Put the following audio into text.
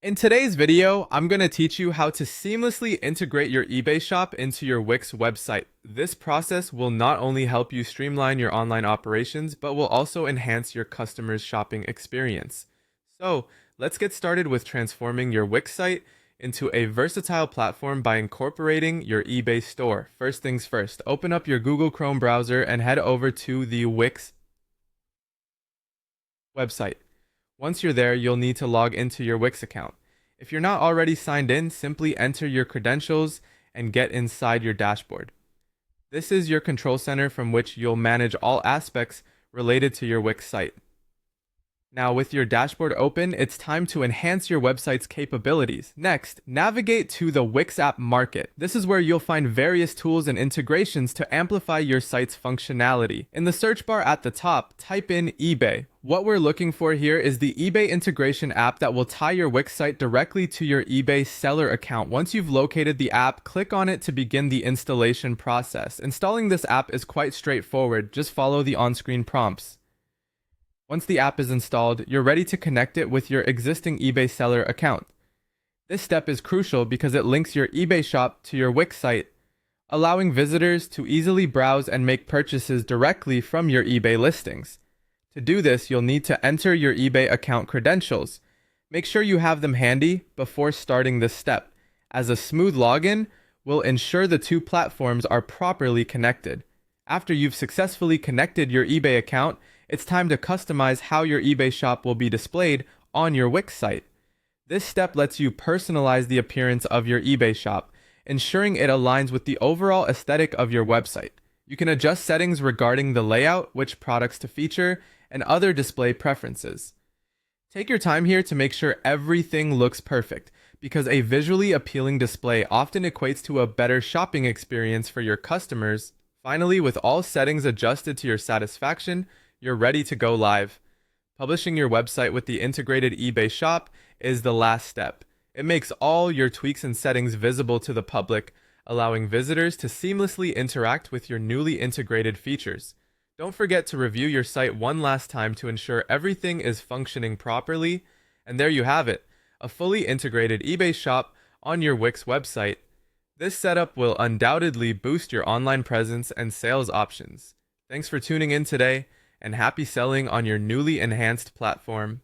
In today's video, I'm going to teach you how to seamlessly integrate your eBay shop into your Wix website. This process will not only help you streamline your online operations, but will also enhance your customers' shopping experience. So, let's get started with transforming your Wix site into a versatile platform by incorporating your eBay store. First things first, open up your Google Chrome browser and head over to the Wix website. Once you're there, you'll need to log into your Wix account. If you're not already signed in, simply enter your credentials and get inside your dashboard. This is your control center from which you'll manage all aspects related to your Wix site. Now, with your dashboard open, it's time to enhance your website's capabilities. Next, navigate to the Wix app market. This is where you'll find various tools and integrations to amplify your site's functionality. In the search bar at the top, type in eBay. What we're looking for here is the eBay integration app that will tie your Wix site directly to your eBay seller account. Once you've located the app, click on it to begin the installation process. Installing this app is quite straightforward. Just follow the on-screen prompts. Once the app is installed, you're ready to connect it with your existing eBay seller account. This step is crucial because it links your eBay shop to your Wix site, allowing visitors to easily browse and make purchases directly from your eBay listings. To do this, you'll need to enter your eBay account credentials. Make sure you have them handy before starting this step, as a smooth login will ensure the two platforms are properly connected. After you've successfully connected your eBay account, it's time to customize how your eBay shop will be displayed on your Wix site. This step lets you personalize the appearance of your eBay shop, ensuring it aligns with the overall aesthetic of your website. You can adjust settings regarding the layout, which products to feature, and other display preferences. Take your time here to make sure everything looks perfect, because a visually appealing display often equates to a better shopping experience for your customers. Finally, with all settings adjusted to your satisfaction, you're ready to go live. Publishing your website with the integrated eBay shop is the last step. It makes all your tweaks and settings visible to the public, allowing visitors to seamlessly interact with your newly integrated features. Don't forget to review your site one last time to ensure everything is functioning properly. And there you have it, a fully integrated eBay shop on your Wix website. This setup will undoubtedly boost your online presence and sales options. Thanks for tuning in today, and happy selling on your newly enhanced platform.